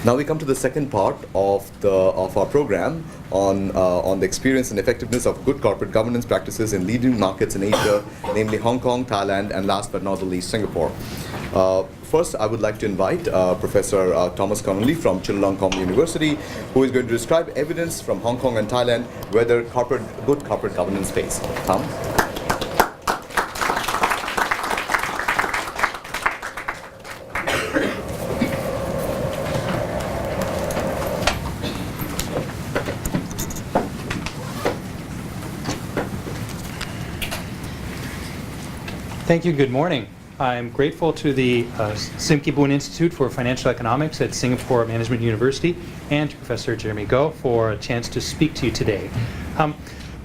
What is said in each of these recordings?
Now we come to the second part of our program on the experience and effectiveness of good corporate governance practices in leading markets in Asia, namely Hong Kong, Thailand, and last but not the least, Singapore. First, I would like to invite Professor Thomas Connelly from Chulalongkorn University, who is going to describe evidence from Hong Kong and Thailand whether good corporate governance pays. Tom? Thank you. Good morning. I'm grateful to the Simki Boon Institute for Financial Economics at Singapore Management University and to Professor Jeremy Goh for a chance to speak to you today.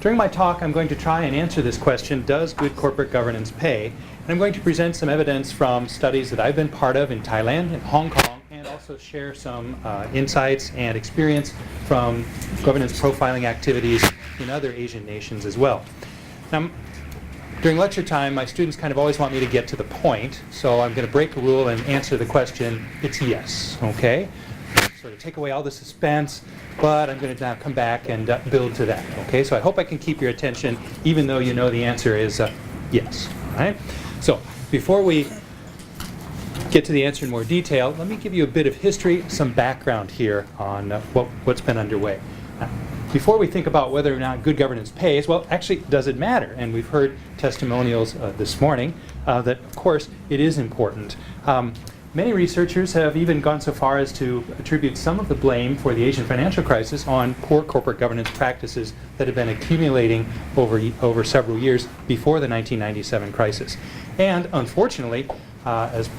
During my talk, I'm going to try and answer this question, does good corporate governance pay? And I'm going to present some evidence from studies that I've been part of in Thailand and Hong Kong, and also share some insights and experience from governance profiling activities in other Asian nations as well. During lecture time, my students kind of always want me to get to the point, so I'm going to break a rule and answer the question, it's yes, okay? Sort of take away all the suspense, but I'm going to now come back and build to that, okay? So I hope I can keep your attention, even though you know the answer is yes, all right? So before we get to the answer in more detail, let me give you a bit of history, some background here on what's been underway. Before we think about whether or not good governance pays, well, actually, does it matter? And we've heard testimonials this morning that, of course, it is important. Many researchers have even gone so far as to attribute some of the blame for the Asian financial crisis on poor corporate governance practices that have been accumulating over several years before the 1997 crisis. And unfortunately, as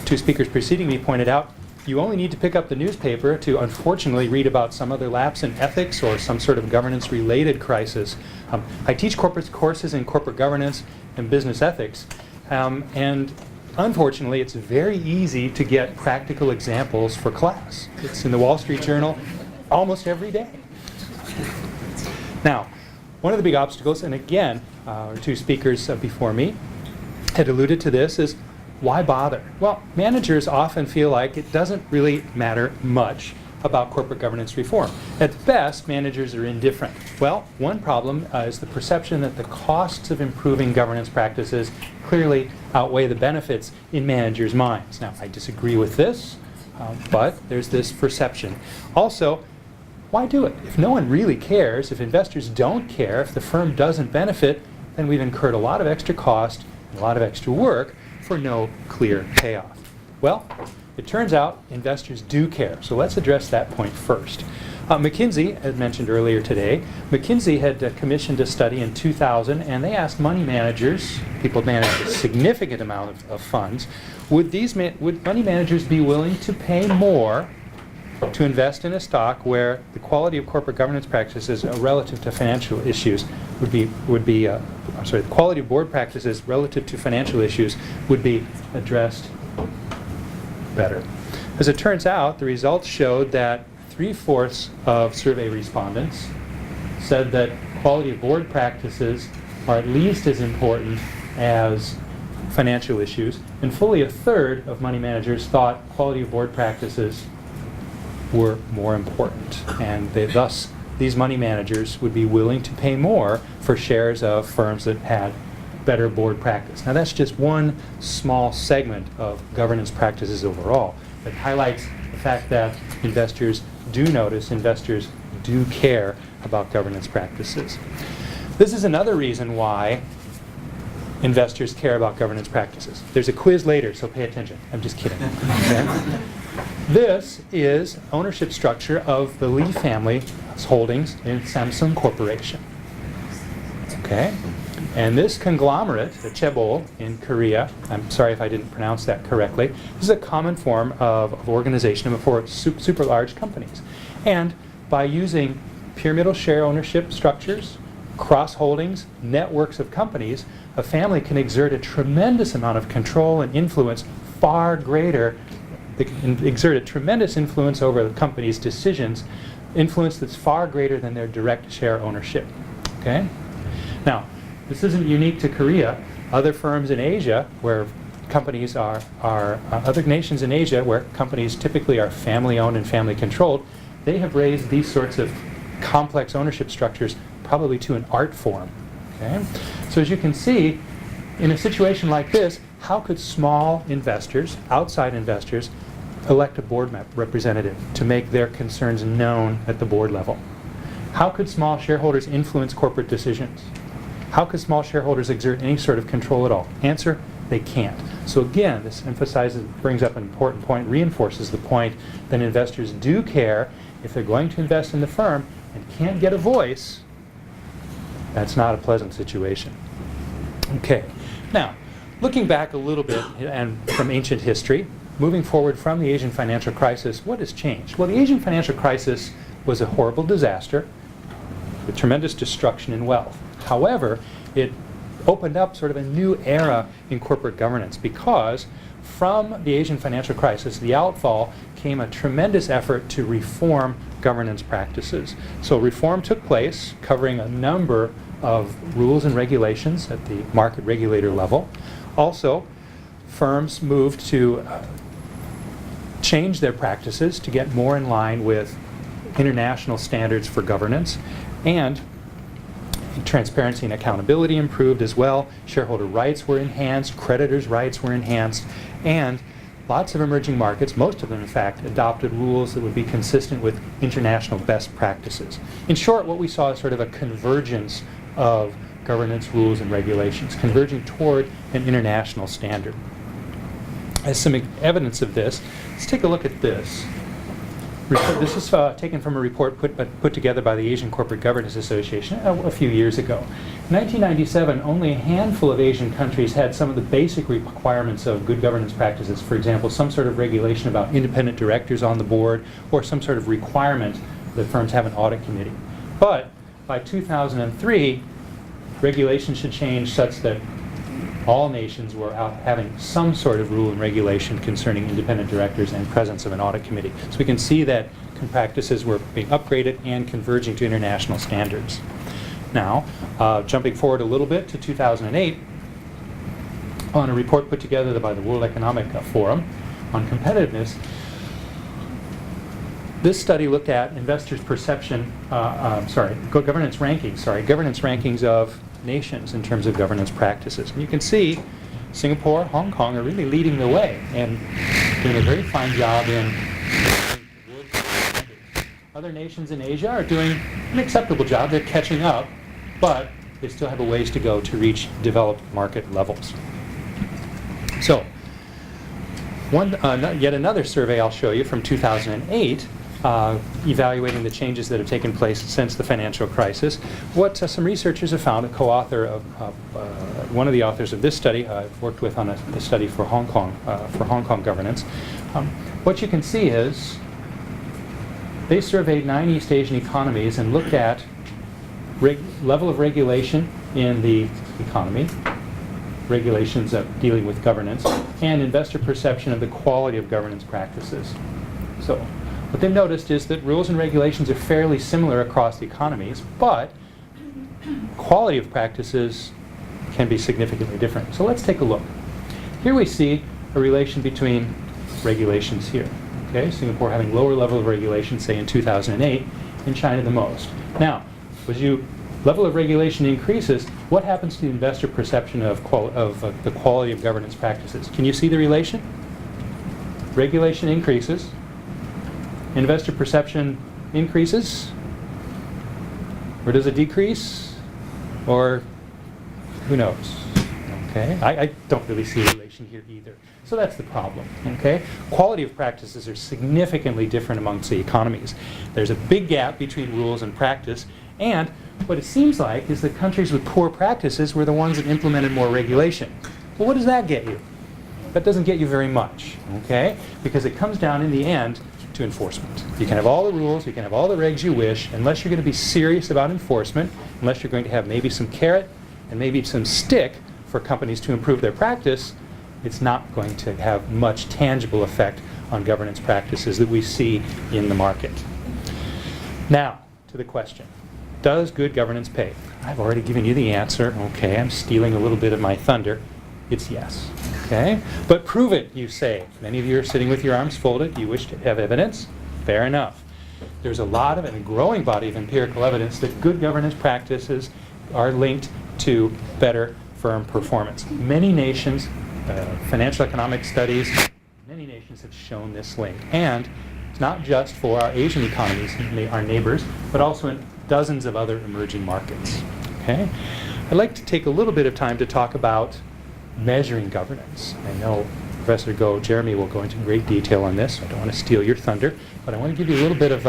two speakers preceding me pointed out, you only need to pick up the newspaper to unfortunately read about some other lapse in ethics or some sort of governance-related crisis. I teach corporate courses in corporate governance and business ethics, and unfortunately it's very easy to get practical examples for class. It's in the Wall Street Journal almost every day. Now, one of the big obstacles, and again, two speakers before me had alluded to this, is why bother? Well, managers often feel like it doesn't really matter much about corporate governance reform. At best, managers are indifferent. Well, one problem is the perception that the costs of improving governance practices clearly outweigh the benefits in managers' minds. Now, I disagree with this, but there's this perception. Also, why do it? If no one really cares, if investors don't care, if the firm doesn't benefit, then we've incurred a lot of extra cost, a lot of extra work, for no clear payoff. Well, it turns out investors do care, so let's address that point first. McKinsey, as mentioned earlier today, McKinsey had commissioned a study in 2000, and they asked money managers, people manage a significant amount of funds, would money managers be willing to pay more to invest in a stock where the quality of corporate governance practices relative to financial issues the quality of board practices relative to financial issues would be addressed better. As it turns out, the results showed that 3/4 of survey respondents said that quality of board practices are at least as important as financial issues, and fully 1/3 of money managers thought quality of board practices were more important, and thus these money managers would be willing to pay more for shares of firms that had better board practice. Now that's just one small segment of governance practices overall. It highlights the fact that investors do notice, investors do care about governance practices. This is another reason why investors care about governance practices. There's a quiz later, so pay attention. I'm just kidding. Okay? This is ownership structure of the Lee family's holdings in Samsung Corporation. Okay? And this conglomerate, the chaebol in Korea, I'm sorry if I didn't pronounce that correctly, this is a common form of organization for super large companies. And by using pyramidal share ownership structures, cross-holdings, networks of companies, a family can exert a tremendous amount of control and influence, far greater. They can exert a tremendous influence over the company's decisions, influence that's far greater than their direct share ownership. Okay? Now, this isn't unique to Korea. Other firms in Asia, where companies other nations in Asia where companies typically are family-owned and family-controlled, they have raised these sorts of complex ownership structures probably to an art form. Okay? So as you can see, in a situation like this, how could small investors, outside investors, elect a board representative to make their concerns known at the board level? How could small shareholders influence corporate decisions? How could small shareholders exert any sort of control at all? Answer, they can't. So again, this brings up an important point, reinforces the point that investors do care if they're going to invest in the firm and can't get a voice. That's not a pleasant situation. Okay, now, looking back a little bit and from ancient history, moving forward from the Asian financial crisis, what has changed? Well, the Asian financial crisis was a horrible disaster with tremendous destruction in wealth. However, it opened up sort of a new era in corporate governance because from the Asian financial crisis, the outfall, came a tremendous effort to reform governance practices. So reform took place, covering a number of rules and regulations at the market regulator level. Also, firms moved to change their practices to get more in line with international standards for governance, and transparency and accountability improved as well. Shareholder rights were enhanced, creditors' rights were enhanced, and lots of emerging markets, most of them in fact, adopted rules that would be consistent with international best practices. In short, what we saw is sort of a convergence of governance rules and regulations, converging toward an international standard. As some evidence of this, let's take a look at this. This is taken from a report put together by the Asian Corporate Governance Association a few years ago. In 1997, only a handful of Asian countries had some of the basic requirements of good governance practices. For example, some sort of regulation about independent directors on the board, or some sort of requirement that firms have an audit committee. But by 2003, regulations should change such that all nations were out having some sort of rule and regulation concerning independent directors and presence of an audit committee. So we can see that practices were being upgraded and converging to international standards. Now, jumping forward a little bit to 2008, on a report put together by the World Economic Forum on competitiveness, this study looked at investors' perception, governance rankings of nations in terms of governance practices. And you can see Singapore, Hong Kong are really leading the way and doing a very fine job in world standards. Other nations in Asia are doing an acceptable job. They're catching up, but they still have a ways to go to reach developed market levels. So, yet another survey I'll show you from 2008, evaluating the changes that have taken place since the financial crisis. What some researchers have found, a co-author of one of the authors of this study, I've worked with on a study for Hong Kong governance. What you can see is they surveyed 9 East Asian economies and looked at level of regulation in the economy, regulations of dealing with governance, and investor perception of the quality of governance practices. So, what they've noticed is that rules and regulations are fairly similar across the economies, but quality of practices can be significantly different. So let's take a look. Here we see a relation between regulations here. Okay, Singapore having lower level of regulation, say in 2008, and China the most. Now, as level of regulation increases, what happens to the investor perception of the quality of governance practices? Can you see the relation? Regulation increases. Investor perception increases, or does it decrease, or who knows? Okay, I don't really see a relation here either. So that's the problem. Okay, quality of practices are significantly different amongst the economies. There's a big gap between rules and practice, and what it seems like is that countries with poor practices were the ones that implemented more regulation. Well, what does that get you? That doesn't get you very much. Okay, because it comes down in the end to enforcement. You can have all the rules, you can have all the regs you wish, unless you're going to be serious about enforcement, unless you're going to have maybe some carrot and maybe some stick for companies to improve their practice, it's not going to have much tangible effect on governance practices that we see in the market. Now, to the question, does good governance pay? I've already given you the answer. Okay, I'm stealing a little bit of my thunder. It's yes. Okay? But prove it, you say. Many of you are sitting with your arms folded. You wish to have evidence. Fair enough. There's a lot of and a growing body of empirical evidence that good governance practices are linked to better firm performance. Many nations, financial economic studies, many nations have shown this link. And it's not just for our Asian economies, our neighbors, but also in dozens of other emerging markets. Okay? I'd like to take a little bit of time to talk about measuring governance. I know Professor Jeremy will go into great detail on this. I don't want to steal your thunder, but I want to give you a little bit of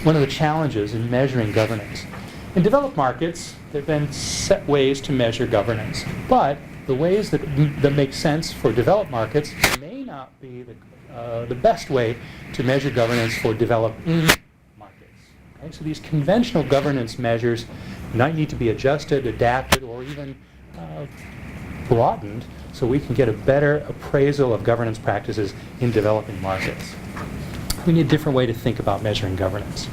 one of the challenges in measuring governance. In developed markets, there have been set ways to measure governance, but the ways that make sense for developed markets may not be the best way to measure governance for developing markets. Okay? So these conventional governance measures might need to be adjusted, adapted, or even broadened so we can get a better appraisal of governance practices in developing markets. We need a different way to think about measuring governance.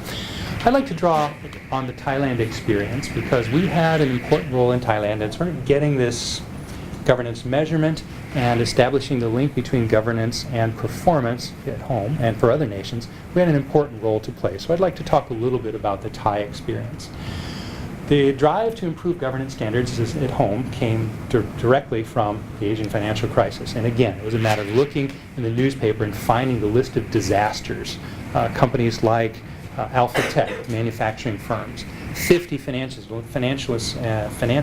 I'd like to draw on the Thailand experience because we had an important role in Thailand in sort of getting this governance measurement and establishing the link between governance and performance at home and for other nations. We had an important role to play. So I'd like to talk a little bit about the Thai experience. The drive to improve governance standards at home came directly from the Asian financial crisis. And again, it was a matter of looking in the newspaper and finding the list of disasters. Companies like Alpha Tech, manufacturing firms, 50 finance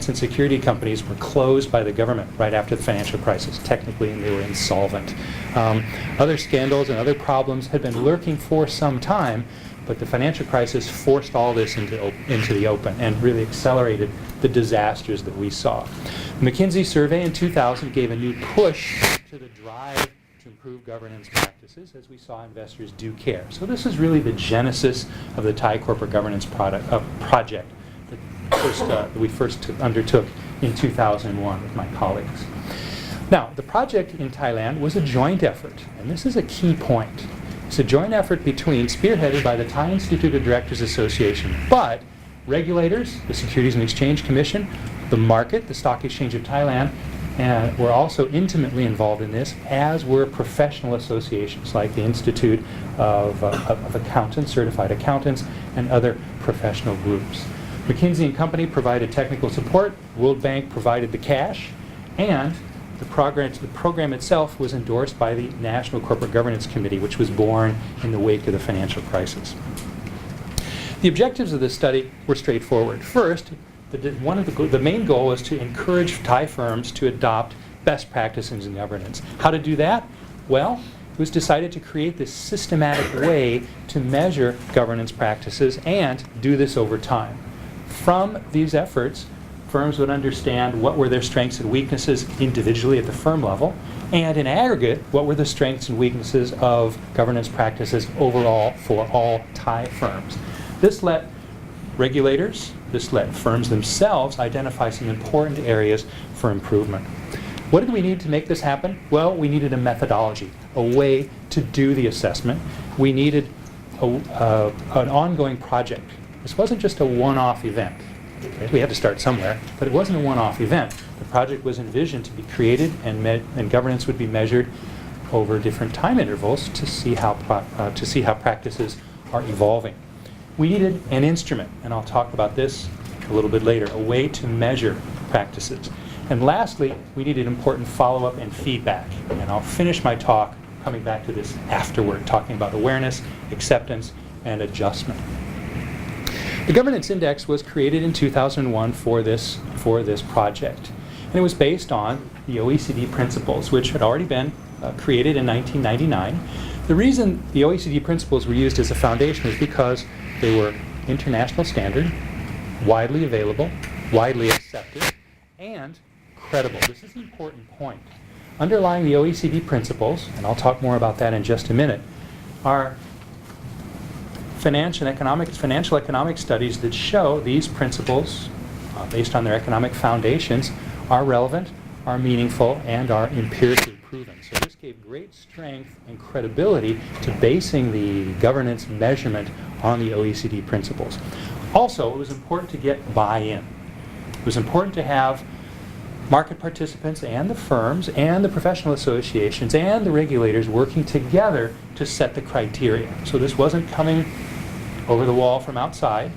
and security companies were closed by the government right after the financial crisis. Technically, they were insolvent. Other scandals and other problems had been lurking for some time, but the financial crisis forced all this into the open and really accelerated the disasters that we saw. The McKinsey survey in 2000 gave a new push to the drive to improve governance practices as we saw investors do care. So this is really the genesis of the Thai corporate governance project that we first undertook in 2001 with my colleagues. Now, the project in Thailand was a joint effort, and this is a key point. It's a joint effort spearheaded by the Thai Institute of Directors Association, but regulators, the Securities and Exchange Commission, the market, the Stock Exchange of Thailand, were also intimately involved in this, as were professional associations like the Institute of Accountants, Certified Accountants, and other professional groups. McKinsey & Company provided technical support, World Bank provided the cash, and the program itself was endorsed by the National Corporate Governance Committee, which was born in the wake of the financial crisis. The objectives of this study were straightforward. First, the main goal was to encourage Thai firms to adopt best practices in governance. How to do that? Well, it was decided to create this systematic way to measure governance practices and do this over time. From these efforts, firms would understand what were their strengths and weaknesses individually at the firm level, and in aggregate, what were the strengths and weaknesses of governance practices overall for all Thai firms. This let regulators, this let firms themselves identify some important areas for improvement. What did we need to make this happen? Well, we needed a methodology, a way to do the assessment. We needed an ongoing project. This wasn't just a one-off event. Okay, we had to start somewhere, but it wasn't a one-off event. The project was envisioned to be created, and governance would be measured over different time intervals to see how practices are evolving. We needed an instrument, and I'll talk about this a little bit later, a way to measure practices. And lastly, we needed important follow-up and feedback. And I'll finish my talk coming back to this afterward, talking about awareness, acceptance, and adjustment. The Governance Index was created in 2001 for this project. And it was based on the OECD principles, which had already been created in 1999. The reason the OECD principles were used as a foundation is because they were international standard, widely available, widely accepted, and credible. This is an important point. Underlying the OECD principles, and I'll talk more about that in just a minute, are financial economic studies that show these principles, based on their economic foundations, are relevant, are meaningful, and are empirically proven. So this gave great strength and credibility to basing the governance measurement on the OECD principles. Also, it was important to get buy-in. It was important to have market participants and the firms and the professional associations and the regulators working together to set the criteria. So this wasn't coming over the wall from outside.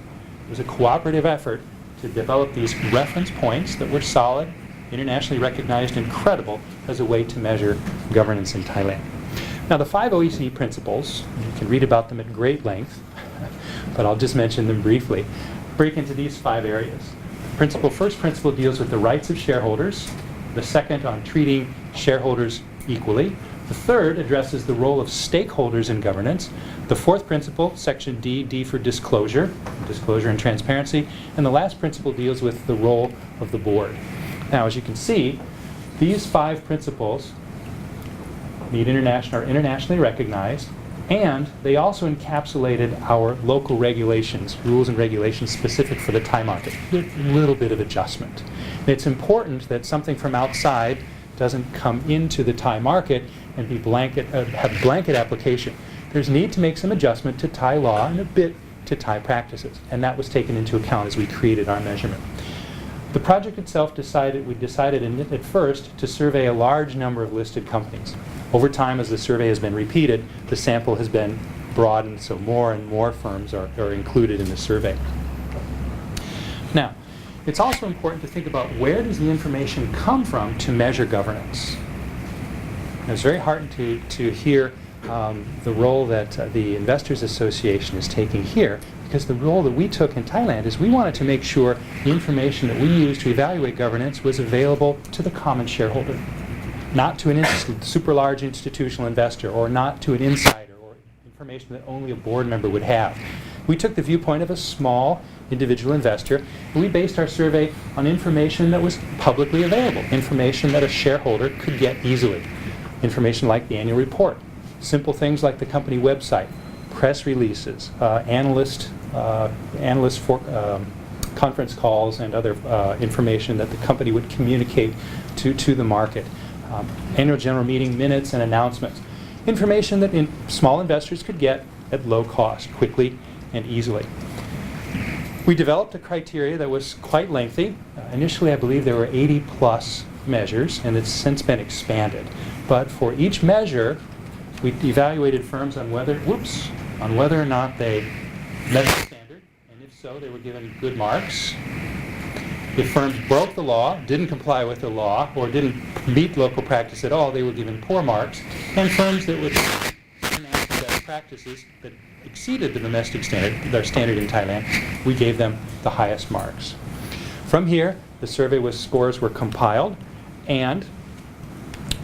It was a cooperative effort to develop these reference points that were solid, internationally recognized, and credible as a way to measure governance in Thailand. Now the 5 OECD principles, you can read about them at great length, but I'll just mention them briefly, break into these 5 areas. First principle deals with the rights of shareholders. The second on treating shareholders equally. The third addresses the role of stakeholders in governance. The fourth principle, section D for disclosure and transparency. And the last principle deals with the role of the board. Now, as you can see, these 5 principles are internationally recognized, and they also encapsulated our local regulations, rules and regulations specific for the Thai market, with a little bit of adjustment. And it's important that something from outside doesn't come into the Thai market and be have blanket application. There's need to make some adjustment to Thai law and a bit to Thai practices, and that was taken into account as we created our measurement. The project itself we decided at first to survey a large number of listed companies. Over time, as the survey has been repeated, the sample has been broadened, so more and more firms are included in the survey. Now, it's also important to think about where does the information come from to measure governance. And it's very heartened to hear the role that the Investors Association is taking here, because the role that we took in Thailand is we wanted to make sure the information that we used to evaluate governance was available to the common shareholder, not to a super large institutional investor, or not to an insider, or information that only a board member would have. We took the viewpoint of a small individual investor, and we based our survey on information that was publicly available, information that a shareholder could get easily, information like the annual report, simple things like the company website, press releases, analyst conference calls, and other information that the company would communicate to the market, annual general meeting minutes and announcements, information that small investors could get at low cost, quickly and easily. We developed a criteria that was quite lengthy. Initially, I believe there were 80 plus measures, and it's since been expanded. But for each measure, we evaluated firms on whether or not they met the standard, and if so, they were given good marks. If firms broke the law, didn't comply with the law, or didn't meet local practice at all, they were given poor marks. And firms that would enact best practices that exceeded the domestic standard, their standard in Thailand, we gave them the highest marks. From here, the survey scores were compiled, and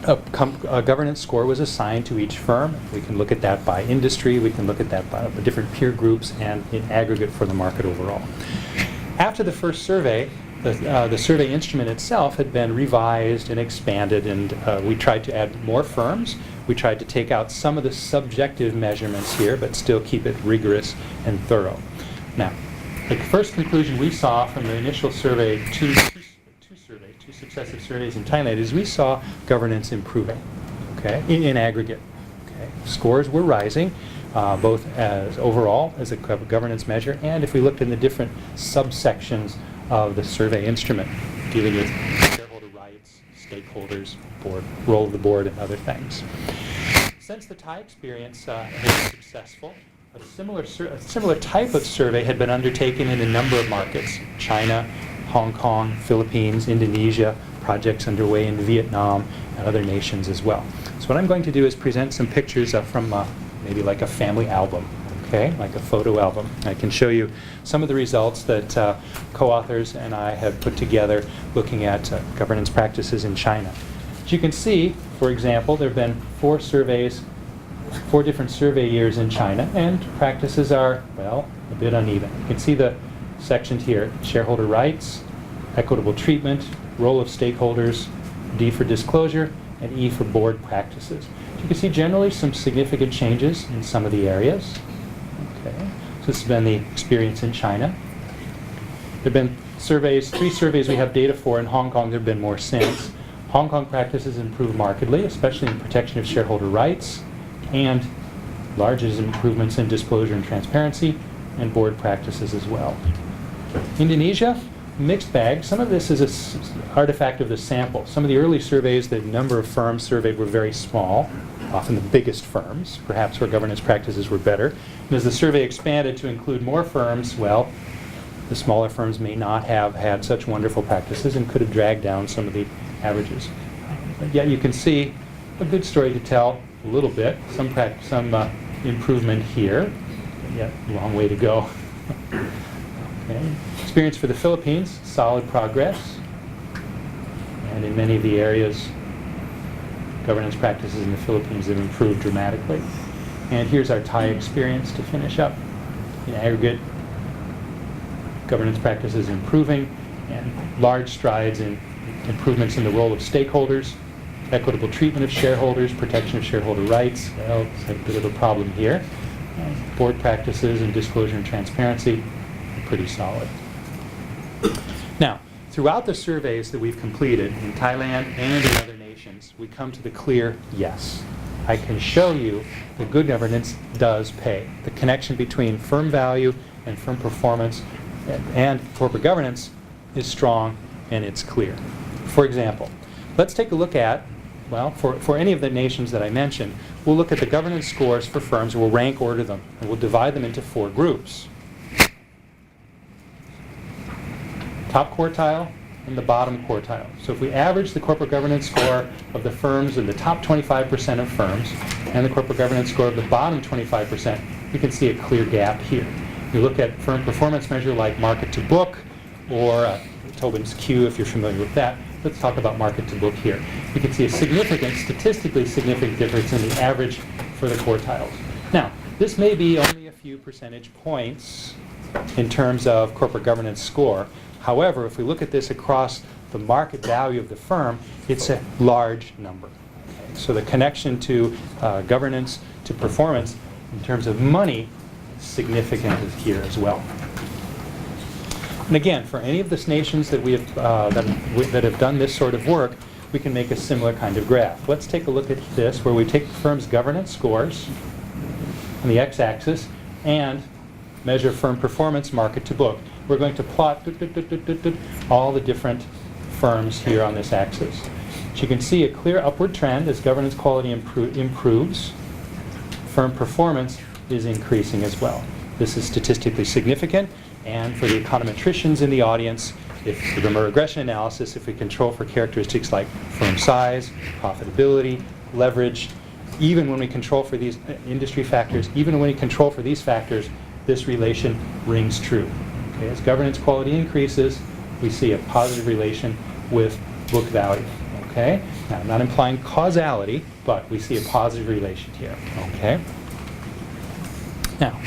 a governance score was assigned to each firm. We can look at that by industry, we can look at that by the different peer groups, and in aggregate for the market overall. After the first survey, the survey instrument itself had been revised and expanded, and we tried to add more firms. We tried to take out some of the subjective measurements here, but still keep it rigorous and thorough. Now, the first conclusion we saw from the initial survey, two successive surveys in Thailand, is we saw governance improving, okay, in aggregate. Okay. Scores were rising, both as overall as a governance measure, and if we looked in the different subsections of the survey instrument, dealing with shareholder rights, stakeholders, role of the board, and other things. Since the Thai experience has been successful, a similar type of survey had been undertaken in a number of markets: China, Hong Kong, Philippines, Indonesia, projects underway in Vietnam, and other nations as well. So what I'm going to do is present some pictures from maybe like a family album, okay, like a photo album. I can show you some of the results that co-authors and I have put together looking at governance practices in China. As you can see, for example, there have been 4 different survey years in China, and practices are, well, a bit uneven. You can see the sections here: shareholder rights, equitable treatment, role of stakeholders, D for disclosure, and E for board practices. You can see generally some significant changes in some of the areas. Okay, so this has been the experience in China. There have been 3 surveys we have data for in Hong Kong. There have been more since. Hong Kong practices improved markedly, especially in protection of shareholder rights, and large improvements in disclosure and transparency, and board practices as well. Indonesia, mixed bag. Some of this is an artifact of the sample. Some of the early surveys, the number of firms surveyed were very small, often the biggest firms, perhaps where governance practices were better. And as the survey expanded to include more firms, well, the smaller firms may not have had such wonderful practices and could have dragged down some of the averages. But yet you can see a good story to tell a little bit, some improvement here, but yet a long way to go. Okay. Experience for the Philippines, solid progress. And in many of the areas, governance practices in the Philippines have improved dramatically. And here's our Thai experience to finish up. In aggregate, governance practices improving, and large strides in improvements in the role of stakeholders, equitable treatment of shareholders, protection of shareholder rights. Well, it's a bit of a problem here. Board practices and disclosure and transparency, pretty solid. Now, throughout the surveys that we've completed in Thailand and in other nations, we come to the clear yes. I can show you that good governance does pay. The connection between firm value and firm performance and corporate governance is strong and it's clear. For example, let's take a look at, well, for any of the nations that I mentioned, we'll look at the governance scores for firms and we'll rank order them and we'll divide them into 4 groups. Top quartile and the bottom quartile. So if we average the corporate governance score of the firms in the top 25% of firms and the corporate governance score of the bottom 25%, we can see a clear gap here. You look at firm performance measure like market to book or Tobin's Q if you're familiar with that. Let's talk about market to book here. You can see a significant, statistically significant difference in the average for the quartiles. Now, this may be only a few percentage points in terms of corporate governance score. However, if we look at this across the market value of the firm, it's a large number. Okay? So the connection to governance to performance in terms of money is significant here as well. And again, for any of the nations that we have that have done this sort of work, we can make a similar kind of graph. Let's take a look at this, where we take the firm's governance scores on the x-axis and measure firm performance market to book. We're going to plot all the different firms here on this axis. So you can see a clear upward trend as governance quality improves. Firm performance is increasing as well. This is statistically significant, and for the econometricians in the audience, if from a regression analysis, if we control for characteristics like firm size, profitability, leverage, even when we control for these industry factors, even when we control for these factors, this relation rings true. Okay, as governance quality increases, we see a positive relation with book value. Okay? Now, I'm not implying causality, but we see a positive relation here. Okay? Now,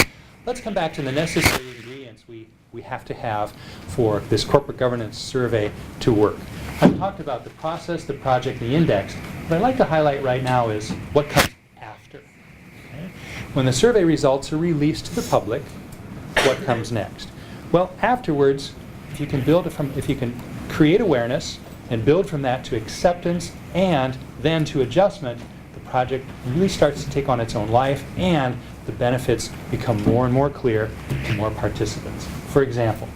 let's come back to the necessary ingredients we have to have for this corporate governance survey to work. I've talked about the process, the project, the index. What I'd like to highlight right now is what comes after. Okay? When the survey results are released to the public, what comes next? Well, afterwards, if you can create awareness and build from that to acceptance and then to adjustment, the project really starts to take on its own life and the benefits become more and more clear to more participants. For example,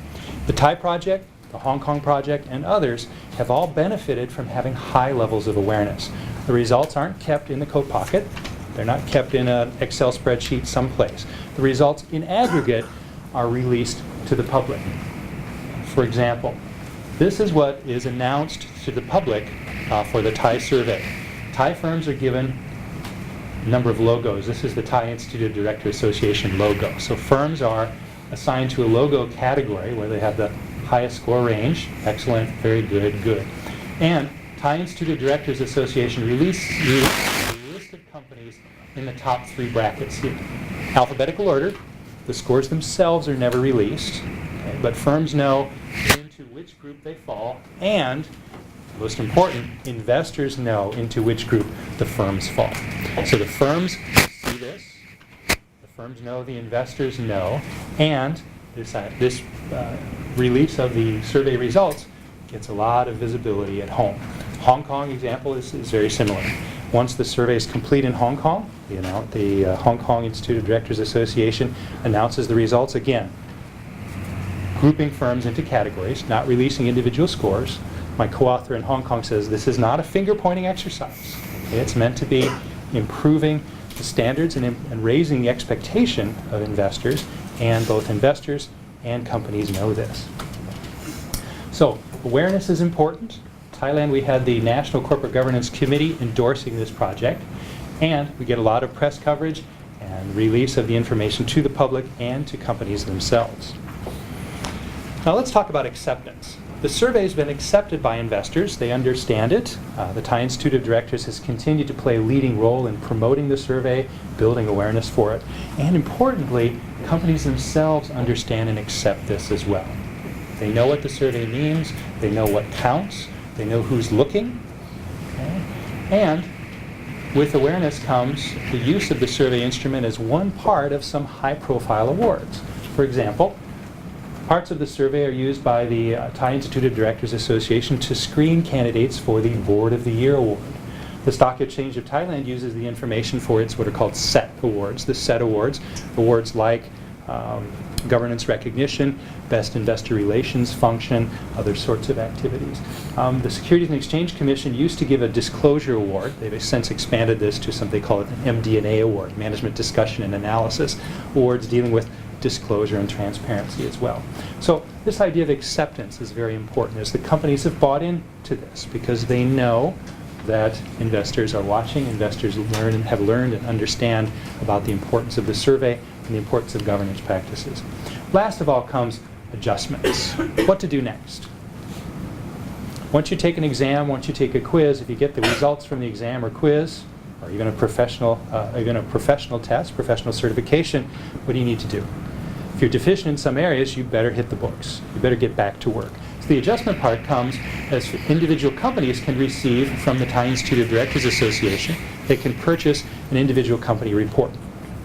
the Thai project, the Hong Kong project, and others have all benefited from having high levels of awareness. The results aren't kept in the coat pocket. They're not kept in an Excel spreadsheet someplace. The results in aggregate are released to the public. For example, this is what is announced to the public for the Thai survey. Thai firms are given a number of logos. This is the Thai Institute of Directors Association logo. So firms are assigned to a logo category where they have the highest score range, excellent, very good, good. And Thai Institute of Directors Association released a list of companies in the top 3 brackets here. Alphabetical order. The scores themselves are never released, okay, but firms know into which group they fall, and, most important, investors know into which group the firms fall. So the firms see this, the firms know, the investors know, and this release of the survey results gets a lot of visibility at home. Hong Kong example is very similar. Once the survey is complete in Hong Kong, the Hong Kong Institute of Directors Association announces the results again. grouping firms into categories, not releasing individual scores. My co-author in Hong Kong says this is not a finger-pointing exercise. Okay? It's meant to be improving the standards and raising the expectation of investors, and both investors and companies know this. So awareness is important. Thailand, we had the National Corporate Governance Committee endorsing this project, and we get a lot of press coverage and release of the information to the public and to companies themselves. Now let's talk about acceptance. The survey has been accepted by investors. They understand it. The Thai Institute of Directors has continued to play a leading role in promoting the survey, building awareness for it, and importantly, companies themselves understand and accept this as well. They know what the survey means, they know what counts, they know who's looking, okay? And with awareness comes the use of the survey instrument as one part of some high-profile awards. For example, parts of the survey are used by the Thai Institute of Directors Association to screen candidates for the Board of the Year award. The Stock Exchange of Thailand uses the information for its what are called SET awards. The SET awards, awards like governance recognition, best investor relations function, other sorts of activities. The Securities and Exchange Commission used to give a disclosure award. They've since expanded this to something they call it an MD&A award, Management Discussion and Analysis, awards dealing with disclosure and transparency as well. So this idea of acceptance is very important as the companies have bought into this because they know that investors are watching, investors have learned and understand about the importance of the survey and the importance of governance practices. Last of all comes adjustments. What to do next? Once you take an exam, once you take a quiz, if you get the results from the exam or quiz, or even a professional test, professional certification, what do you need to do? If you're deficient in some areas, you better hit the books. You better get back to work. So the adjustment part comes as individual companies can receive from the Thai Institute of Directors Association. They can purchase an individual company report.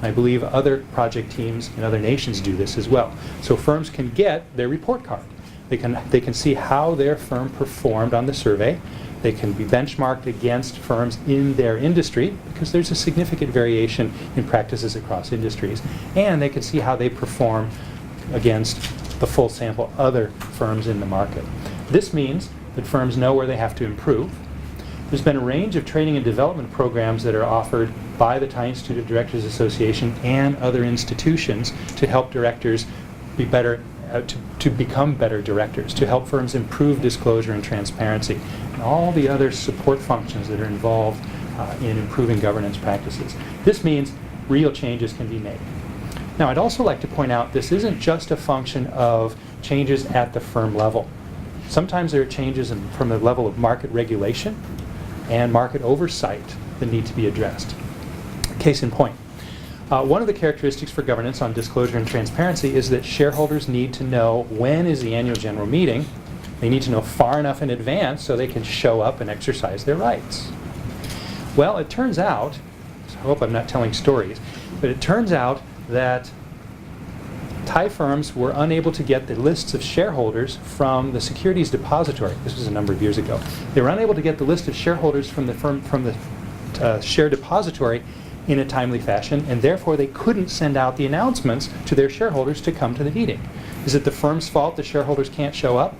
I believe other project teams in other nations do this as well. So firms can get their report card. They can see how their firm performed on the survey. They can be benchmarked against firms in their industry because there's a significant variation in practices across industries. And they can see how they perform against the full sample other firms in the market. This means that firms know where they have to improve. There's been a range of training and development programs that are offered by the Thai Institute of Directors Association and other institutions to help directors be better, to become better directors, to help firms improve disclosure and transparency, and all the other support functions that are involved in improving governance practices. This means real changes can be made. Now, I'd also like to point out this isn't just a function of changes at the firm level. Sometimes there are changes from the level of market regulation and market oversight that need to be addressed. Case in point. One of the characteristics for governance on disclosure and transparency is that shareholders need to know when is the annual general meeting. They need to know far enough in advance so they can show up and exercise their rights. Well, it turns out, I hope I'm not telling stories, but it turns out that Thai firms were unable to get the lists of shareholders from the Securities Depository. This was a number of years ago. They were unable to get the list of shareholders from the share depository in a timely fashion, and therefore they couldn't send out the announcements to their shareholders to come to the meeting. Is it the firm's fault the shareholders can't show up?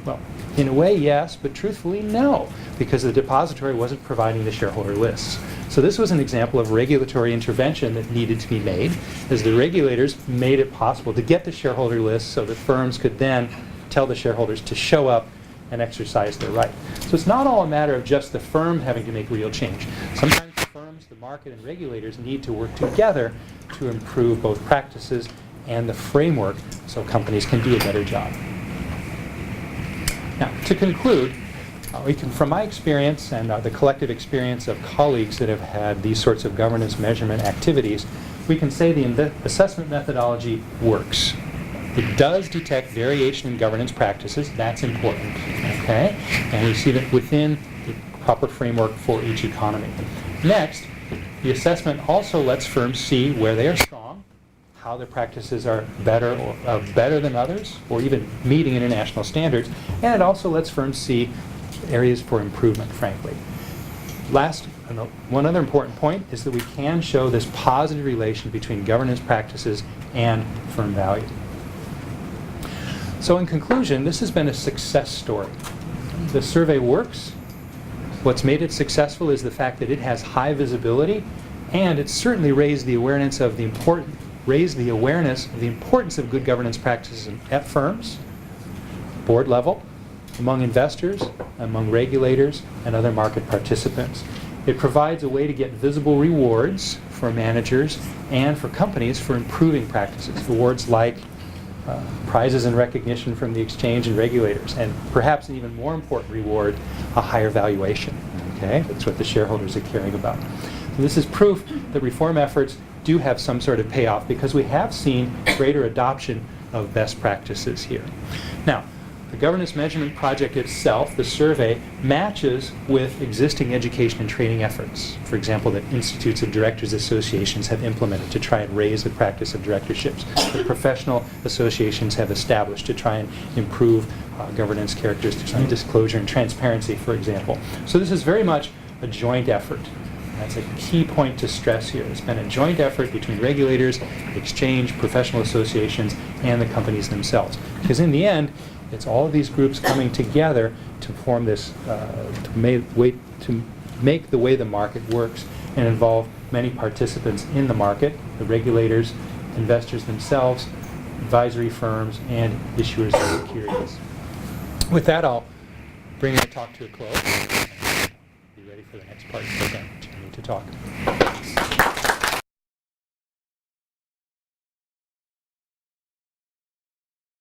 Well, in a way, yes, but truthfully, no, because the depository wasn't providing the shareholder lists. So this was an example of regulatory intervention that needed to be made, as the regulators made it possible to get the shareholder lists so that firms could then tell the shareholders to show up and exercise their right. So it's not all a matter of just the firm having to make real change. Sometimes the firms, the market, and regulators need to work together to improve both practices and the framework so companies can do a better job. Now, to conclude, from my experience and the collective experience of colleagues that have had these sorts of governance measurement activities, we can say the assessment methodology works. It does detect variation in governance practices. That's important. Okay? And we see that within the proper framework for each economy. Next, the assessment also lets firms see where they are strong, how their practices are better than others, or even meeting international standards, and it also lets firms see areas for improvement, frankly. Last, one other important point is that we can show this positive relation between governance practices and firm value. So in conclusion, this has been a success story. The survey works. What's made it successful is the fact that it has high visibility, and it's certainly raised the awareness of the importance of good governance practices at firms, board level, among investors, among regulators, and other market participants. It provides a way to get visible rewards for managers and for companies for improving practices. Rewards like prizes and recognition from the exchange and regulators, and perhaps an even more important reward, a higher valuation. Okay, that's what the shareholders are caring about. So this is proof that reform efforts do have some sort of payoff, because we have seen greater adoption of best practices here. Now, the governance measurement project itself, the survey, matches with existing education and training efforts. For example, that institutes of directors associations have implemented to try and raise the practice of directorships, that professional associations have established to try and improve governance characteristics on disclosure and transparency, for example. So this is very much a joint effort. That's a key point to stress here. It's been a joint effort between regulators, exchange, professional associations, and the companies themselves. Because in the end, it's all of these groups coming together to form this, to make the way the market works and involve many participants in the market, the regulators, investors themselves, advisory firms, and issuers of securities. With that, I'll bring the talk to a close. Be ready for the next part of the program to talk.